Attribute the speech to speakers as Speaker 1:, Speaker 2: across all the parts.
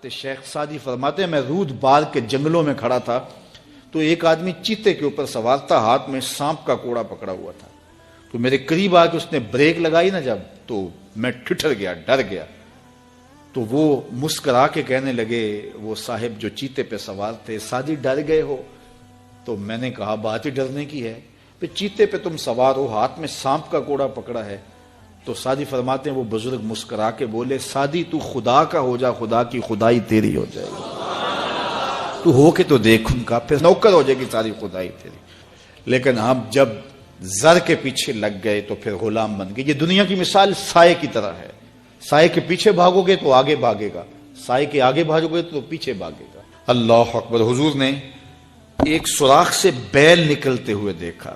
Speaker 1: شیخ Saadi فرماتے ہیں میں رود بار کے جنگلوں میں کھڑا تھا تو ایک آدمی چیتے کے اوپر سوار تھا، ہاتھ میں سانپ کا کوڑا پکڑا ہوا تھا، تو میرے قریب آ کے اس نے بریک لگائی نا جب، تو میں ٹھٹر گیا، ڈر گیا۔ تو وہ مسکرا کے کہنے لگے وہ صاحب جو چیتے پہ سوار تھے، سعدی ڈر گئے ہو؟ تو میں نے کہا بات ہی ڈرنے کی ہے، پھر چیتے پہ تم سوار ہو، ہاتھ میں سانپ کا کوڑا پکڑا ہے۔ تو سعدی فرماتے ہیں وہ بزرگ مسکرا کے بولے سعدی تو خدا کا ہو جا، خدا کی خدائی تیری ہو جائے گی، تو ہو کے تو دیکھ ان کا، پھر نوکر ہو جائے گی ساری خدائی تیری۔ لیکن ہم جب زر کے پیچھے لگ گئے تو پھر غلام بن گئے۔ یہ دنیا کی مثال سائے کی طرح ہے، سائے کے پیچھے بھاگو گے تو آگے بھاگے گا، سائے کے آگے بھاگو گے تو پیچھے بھاگے گا۔ اللہ اکبر۔ حضور نے ایک سوراخ سے بیل نکلتے ہوئے دیکھا،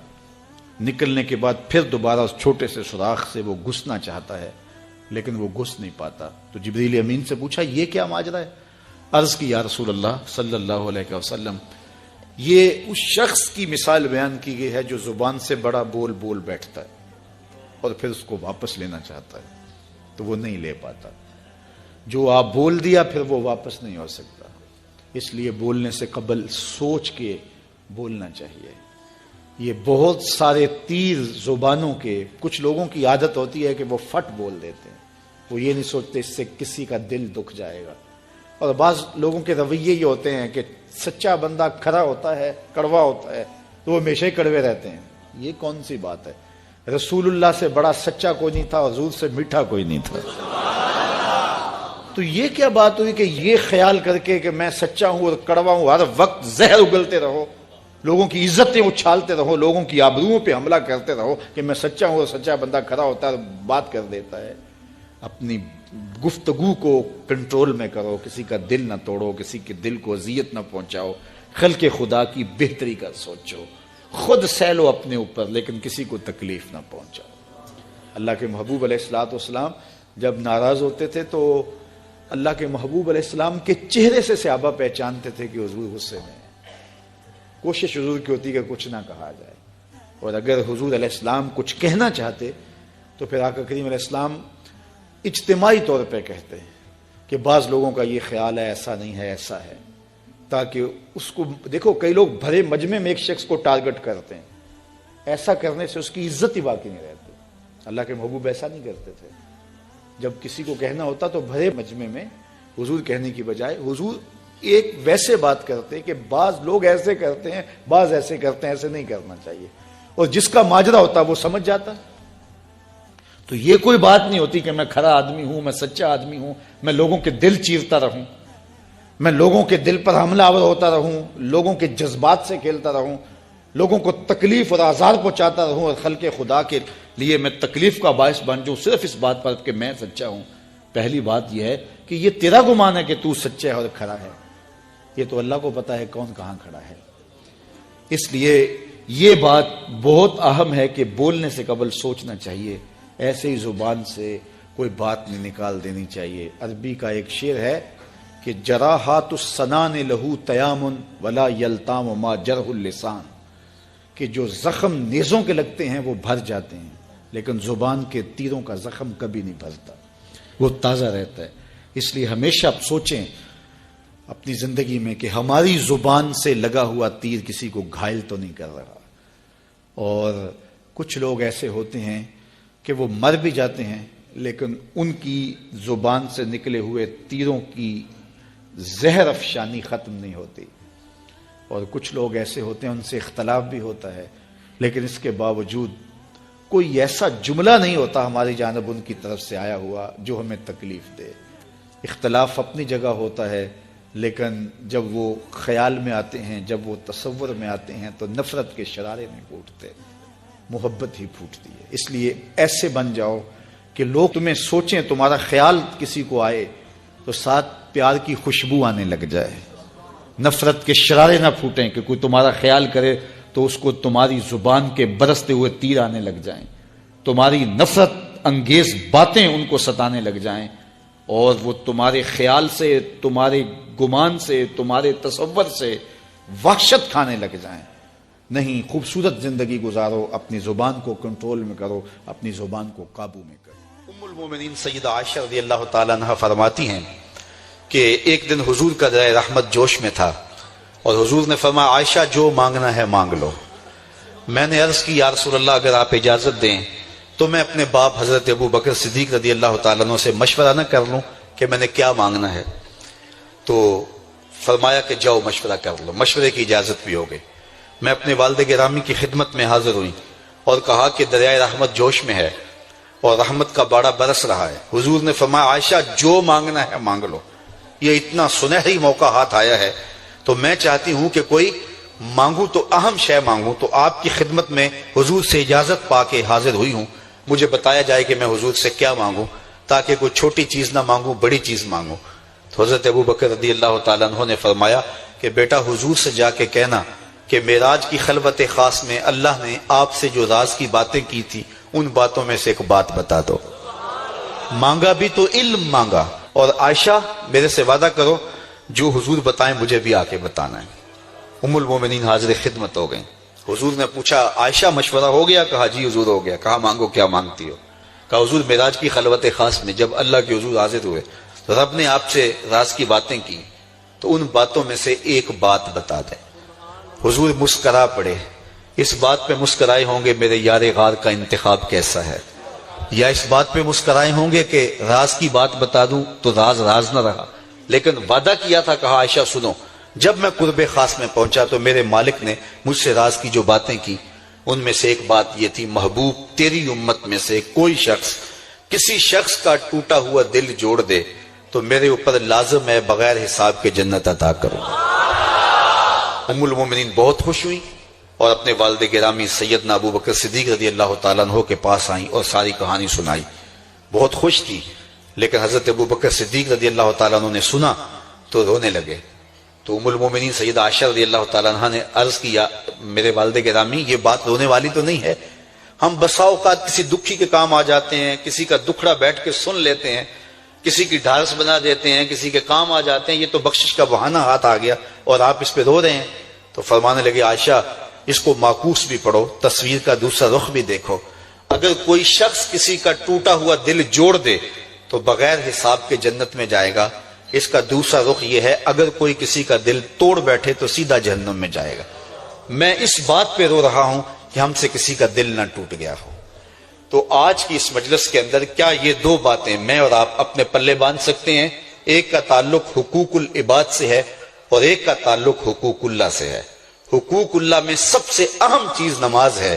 Speaker 1: نکلنے کے بعد پھر دوبارہ اس چھوٹے سے سوراخ سے وہ گھسنا چاہتا ہے لیکن وہ گھس نہیں پاتا۔ تو جبریل امین سے پوچھا یہ کیا ماجرا ہے؟ عرض کی یا رسول اللہ صلی اللہ علیہ وسلم یہ اس شخص کی مثال بیان کی گئی ہے جو زبان سے بڑا بول بول بیٹھتا ہے اور پھر اس کو واپس لینا چاہتا ہے تو وہ نہیں لے پاتا۔ جو آپ بول دیا پھر وہ واپس نہیں ہو سکتا، اس لیے بولنے سے قبل سوچ کے بولنا چاہیے۔ یہ بہت سارے تیر زبانوں کے، کچھ لوگوں کی عادت ہوتی ہے کہ وہ فٹ بول دیتے ہیں، وہ یہ نہیں سوچتے اس سے کسی کا دل دکھ جائے گا۔ اور بعض لوگوں کے رویے یہ ہوتے ہیں کہ سچا بندہ کھرا ہوتا ہے، کڑوا ہوتا ہے تو وہ ہمیشہ ہی کڑوے رہتے ہیں۔ یہ کون سی بات ہے؟ رسول اللہ سے بڑا سچا کوئی نہیں تھا، حضور سے میٹھا کوئی نہیں تھا۔ تو یہ کیا بات ہوئی کہ یہ خیال کر کے کہ میں سچا ہوں اور کڑوا ہوں، ہر وقت زہر اگلتے رہو، لوگوں کی عزتیں اچھالتے رہو، لوگوں کی آبروؤں پہ حملہ کرتے رہو کہ میں سچا ہوں اور سچا بندہ کھڑا ہوتا ہے بات کر دیتا ہے۔ اپنی گفتگو کو کنٹرول میں کرو، کسی کا دل نہ توڑو، کسی کے دل کو اذیت نہ پہنچاؤ، خلق خدا کی بہتری کا سوچو، خود سہ لو اپنے اوپر لیکن کسی کو تکلیف نہ پہنچاؤ۔ اللہ کے محبوب علیہ الصلوۃ والسلام جب ناراض ہوتے تھے تو اللہ کے محبوب علیہ السلام کے چہرے سے صحابہ پہچانتے تھے کہ حضور غصے میں۔ کوشش حضور کی ہوتی کہ کچھ نہ کہا جائے، اور اگر حضور علیہ السلام کچھ کہنا چاہتے تو پھر آقا کریم علیہ السلام اجتماعی طور پہ کہتے ہیں کہ بعض لوگوں کا یہ خیال ہے ایسا نہیں ہے ایسا ہے، تاکہ اس کو دیکھو کئی لوگ بھرے مجمع میں ایک شخص کو ٹارگٹ کرتے ہیں، ایسا کرنے سے اس کی عزت ہی باقی نہیں رہتی۔ اللہ کے محبوب ایسا نہیں کرتے تھے، جب کسی کو کہنا ہوتا تو بھرے مجمع میں حضور کہنے کی بجائے حضور ایک ویسے بات کرتے کہ بعض لوگ ایسے کرتے ہیں بعض ایسے کرتے ہیں، ایسے نہیں کرنا چاہیے، اور جس کا ماجرا ہوتا وہ سمجھ جاتا۔ تو یہ کوئی بات نہیں ہوتی کہ میں کھرا آدمی ہوں، میں سچا آدمی ہوں، میں لوگوں کے دل چیرتا رہوں، میں لوگوں کے دل پر حملہ آور ہوتا رہوں، لوگوں کے جذبات سے کھیلتا رہوں، لوگوں کو تکلیف اور آزار پہنچاتا رہوں اور خلق خدا کے لیے میں تکلیف کا باعث بن جاؤں صرف اس بات پر کہ میں سچا ہوں۔ پہلی بات یہ ہے کہ یہ تیرا گمان ہے کہ تو سچا ہے اور کھڑا ہے، یہ تو اللہ کو پتا ہے کون کہاں کھڑا ہے۔ اس لیے یہ بات بہت اہم ہے کہ بولنے سے قبل سوچنا چاہیے، ایسے ہی زبان سے کوئی بات نہیں نکال دینی چاہیے۔ عربی کا ایک شعر ہے کہ جراحات السنان لہو تیام ولا یلتام ما جرح اللسان، کہ جو زخم نیزوں کے لگتے ہیں وہ بھر جاتے ہیں لیکن زبان کے تیروں کا زخم کبھی نہیں بھرتا، وہ تازہ رہتا ہے۔ اس لیے ہمیشہ آپ سوچیں اپنی زندگی میں کہ ہماری زبان سے لگا ہوا تیر کسی کو گھائل تو نہیں کر رہا۔ اور کچھ لوگ ایسے ہوتے ہیں کہ وہ مر بھی جاتے ہیں لیکن ان کی زبان سے نکلے ہوئے تیروں کی زہر افشانی ختم نہیں ہوتی، اور کچھ لوگ ایسے ہوتے ہیں ان سے اختلاف بھی ہوتا ہے لیکن اس کے باوجود کوئی ایسا جملہ نہیں ہوتا ہماری جانب ان کی طرف سے آیا ہوا جو ہمیں تکلیف دے۔ اختلاف اپنی جگہ ہوتا ہے لیکن جب وہ خیال میں آتے ہیں، جب وہ تصور میں آتے ہیں تو نفرت کے شرارے نہیں پھوٹتے، محبت ہی پھوٹتی ہے۔ اس لیے ایسے بن جاؤ کہ لوگ تمہیں سوچیں، تمہارا خیال کسی کو آئے تو ساتھ پیار کی خوشبو آنے لگ جائے، نفرت کے شرارے نہ پھوٹیں کہ کوئی تمہارا خیال کرے تو اس کو تمہاری زبان کے برستے ہوئے تیر آنے لگ جائیں، تمہاری نفرت انگیز باتیں ان کو ستانے لگ جائیں اور وہ تمہارے خیال سے، تمہارے گمان سے، تمہارے تصور سے وحشت کھانے لگ جائیں۔ نہیں، خوبصورت زندگی گزارو، اپنی زبان کو کنٹرول میں کرو، اپنی زبان کو قابو میں کرو۔ ام المومنین سیدہ عائشہ رضی اللہ تعالیٰ عنہ فرماتی ہیں
Speaker 2: کہ ایک دن حضور کا دریا رحمت جوش میں تھا اور حضور نے فرمایا عائشہ جو مانگنا ہے مانگ لو۔ میں نے عرض کی یا رسول اللہ اگر آپ اجازت دیں تو میں اپنے باپ حضرت ابو بکر صدیق رضی اللہ تعالیٰ عنہ سے مشورہ نہ کر لوں کہ میں نے کیا مانگنا ہے؟ تو فرمایا کہ جاؤ مشورہ کر لو، مشورے کی اجازت بھی ہو گئی۔ میں اپنے والد گرامی کی خدمت میں حاضر ہوئی اور کہا کہ دریائے رحمت جوش میں ہے اور رحمت کا باڑا برس رہا ہے۔ حضور نے فرمایا عائشہ جو مانگنا ہے مانگ لو، یہ اتنا سنہری موقع ہاتھ آیا ہے تو میں چاہتی ہوں کہ کوئی مانگوں تو اہم شے مانگوں۔ تو آپ کی خدمت میں حضور سے اجازت پا کے حاضر ہوئی ہوں، مجھے بتایا جائے کہ میں حضور سے کیا مانگوں تاکہ کوئی چھوٹی چیز نہ مانگوں، بڑی چیز مانگوں۔ تو حضرت ابو بکر رضی اللہ تعالیٰ عنہ نے فرمایا کہ بیٹا حضور سے جا کے کہنا کہ معراج کی خلوت خاص میں اللہ نے آپ سے جو راز کی باتیں کی تھی ان باتوں میں سے ایک بات بتا دو۔ مانگا بھی تو علم مانگا، اور عائشہ میرے سے وعدہ کرو جو حضور بتائیں مجھے بھی آ کے بتانا ہے۔ ام المومنین حاضر خدمت ہو گئیں۔ حضور نے پوچھا عائشہ مشورہ ہو گیا؟ کہا جی حضور ہو گیا۔ کہا مانگو کیا مانگتی ہو؟ کہا حضور معراج کی خلوت خاص میں جب اللہ کے حضور حاضر ہوئے تو رب نے آپ سے راز کی باتیں کی تو ان باتوں میں سے ایک بات بتا دیں۔ حضور مسکرا پڑے۔ اس بات پہ مسکرائے ہوں گے میرے یار غار کا انتخاب کیسا ہے، یا اس بات پہ مسکرائے ہوں گے کہ راز کی بات بتا دوں تو راز راز نہ رہا، لیکن وعدہ کیا تھا۔ کہا عائشہ سنو، جب میں قرب خاص میں پہنچا تو میرے مالک نے مجھ سے راز کی جو باتیں کی ان میں سے ایک بات یہ تھی، محبوب تیری امت میں سے کوئی شخص کسی شخص کا ٹوٹا ہوا دل جوڑ دے تو میرے اوپر لازم ہے بغیر حساب کے جنت عطا کروں۔ ام المومنین بہت خوش ہوئی اور اپنے والد گرامی سیدنا ابو بکر صدیق رضی اللہ تعالیٰ عنہ کے پاس آئیں اور ساری کہانی سنائی۔ بہت خوش تھی، لیکن حضرت ابو بکر صدیق رضی اللہ تعالیٰ عنہ نے سنا تو رونے لگے۔ تو ام المومنین سیدہ عائشہ رضی اللہ تعالیٰ عنہ نے عرض کیا میرے والد گرامی یہ بات رونے والی تو نہیں ہے، ہم بسا اوقات کسی دکھی کے کام آ جاتے ہیں، کسی کا دکھڑا بیٹھ کے سن لیتے ہیں، کسی کی ڈھارس بنا دیتے ہیں، کسی کے کام آ جاتے ہیں، یہ تو بخشش کا بہانہ ہاتھ آ گیا اور آپ اس پہ رو رہے ہیں۔ تو فرمانے لگے عائشہ اس کو معکوس بھی پڑھو، تصویر کا دوسرا رخ بھی دیکھو، اگر کوئی شخص کسی کا ٹوٹا ہوا دل جوڑ دے تو بغیر حساب کے جنت میں جائے گا، اس کا دوسرا رخ یہ ہے اگر کوئی کسی کا دل توڑ بیٹھے تو سیدھا جہنم میں جائے گا۔ میں اس بات پہ رو رہا ہوں کہ ہم سے کسی کا دل نہ ٹوٹ گیا ہو۔ تو آج کی اس مجلس کے اندر کیا یہ دو باتیں میں اور آپ اپنے پلے باندھ سکتے ہیں؟ ایک کا تعلق حقوق العباد سے ہے اور ایک کا تعلق حقوق اللہ سے ہے۔ حقوق اللہ میں سب سے اہم چیز نماز ہے،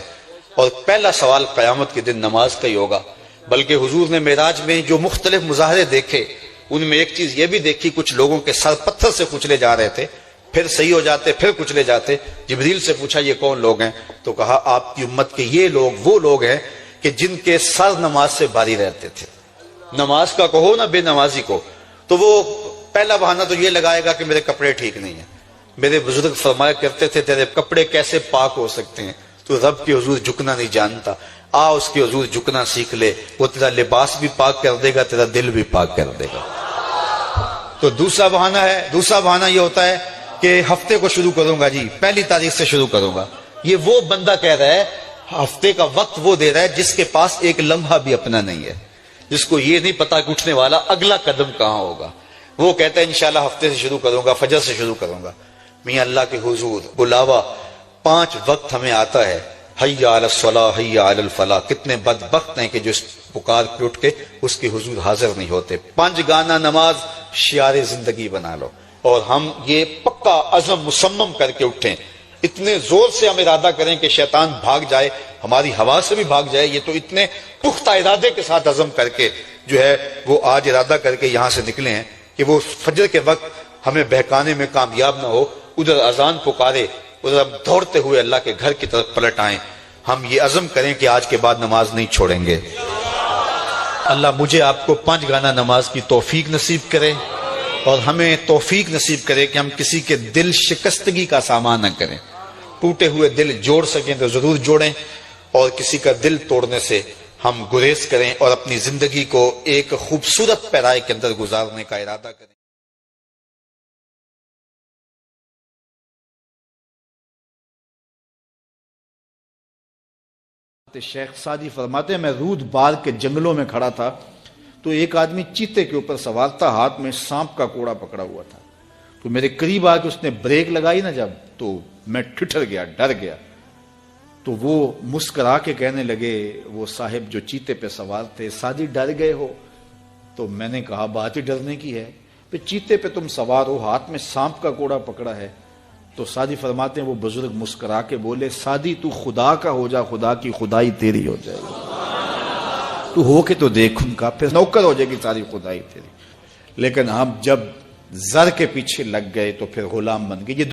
Speaker 2: اور پہلا سوال قیامت کے دن نماز کا ہی ہوگا۔ بلکہ حضور نے معراج میں جو مختلف مظاہرے دیکھے ان میں ایک چیز یہ بھی دیکھی، کچھ لوگوں کے سر پتھر سے کچلے جا رہے تھے، پھر صحیح ہو جاتے، پھر کچلے جاتے۔ جبریل سے پوچھا یہ کون لوگ ہیں؟ تو کہا آپ کی امت کے یہ لوگ وہ لوگ ہیں کہ جن کے سر نماز سے بھاری رہتے تھے۔ نماز کا کہو نہ بے نمازی کو، تو وہ پہلا بہانہ تو یہ لگائے گا کہ میرے کپڑے ٹھیک نہیں ہیں۔ میرے بزرگ فرمایا کرتے تھے تیرے کپڑے کیسے پاک ہو سکتے ہیں، تو رب کے حضور جھکنا نہیں جانتا، آ اس کے حضور جھکنا سیکھ لے، وہ تیرا لباس بھی پاک کر دے گا، تیرا دل بھی پاک کر دے گا۔ تو دوسرا بہانہ ہے، دوسرا بہانہ یہ ہوتا ہے کہ ہفتے کو شروع کروں گا جی، پہلی تاریخ سے شروع کروں گا۔ یہ وہ بندہ کہہ رہا ہے، ہفتے کا وقت وہ دے رہا ہے جس کے پاس ایک لمحہ بھی اپنا نہیں ہے، جس کو یہ نہیں پتا کہ اٹھنے والا اگلا قدم کہاں ہوگا۔ وہ کہتا ہے انشاءاللہ ہفتے سے شروع کروں گا، فجر سے شروع کروں گا۔ میاں اللہ کے حضور بلاوا 5 وقت ہمیں آتا ہے، حی علی الصلاۃ حی علی الفلاح۔ کتنے بدبخت ہیں کہ جو اس پکار پہ اٹھ کے اس کے حضور حاضر نہیں ہوتے۔ 5 گانا نماز شعار زندگی بنا لو، اور ہم یہ پکا عزم مصمم کر کے اٹھیں، اتنے زور سے ہم ارادہ کریں کہ شیطان بھاگ جائے، ہماری ہوا سے بھی بھاگ جائے۔ یہ تو اتنے پختہ ارادے کے ساتھ عزم کر کے جو ہے وہ آج ارادہ کر کے یہاں سے نکلے ہیں کہ وہ فجر کے وقت ہمیں بہکانے میں کامیاب نہ ہو، ادھر اذان پکارے ادھر ہم دوڑتے ہوئے اللہ کے گھر کی طرف پلٹ آئیں۔ ہم یہ عزم کریں کہ آج کے بعد نماز نہیں چھوڑیں گے۔ اللہ مجھے آپ کو 5 گانا نماز کی توفیق نصیب کرے، اور ہمیں توفیق نصیب کرے کہ ہم کسی کے دل شکستگی کا سامان نہ کریں۔ ٹوٹے ہوئے دل جوڑ سکیں تو ضرور جوڑیں، اور کسی کا دل توڑنے سے ہم گریز کریں اور اپنی زندگی کو ایک خوبصورت پیرائے کے اندر گزارنے کا ارادہ کریں۔
Speaker 1: شیخ سعدی فرماتے ہیں میں رود بال کے جنگلوں میں کھڑا تھا تو ایک آدمی چیتے کے اوپر سوار تھا، ہاتھ میں سانپ کا کوڑا پکڑا ہوا تھا. تو میرے قریب آ کے اس نے بریک لگائی نا جب، تو میں ٹھٹر گیا، ڈر گیا. تو وہ مسکرا کے کہنے لگے، وہ صاحب جو چیتے پہ سوار تھے، سادی ڈر گئے ہو؟ تو میں نے کہا بات ہی ڈرنے کی ہے، پھر چیتے پہ تم سوار ہو، ہاتھ میں سانپ کا کوڑا پکڑا ہے. تو سادی فرماتے ہیں وہ بزرگ مسکرا کے بولے، سادی تو خدا کا ہو جا، خدا کی خدائی تیری ہو جائے گی. تو ہو کے تو دیکھ ان کا، پھر نوکر ہو جائے گی ساری خدائی تیری. لیکن ہم جب زر کے پیچھے لگ گئے تو پھر غلام بن گئے. یہ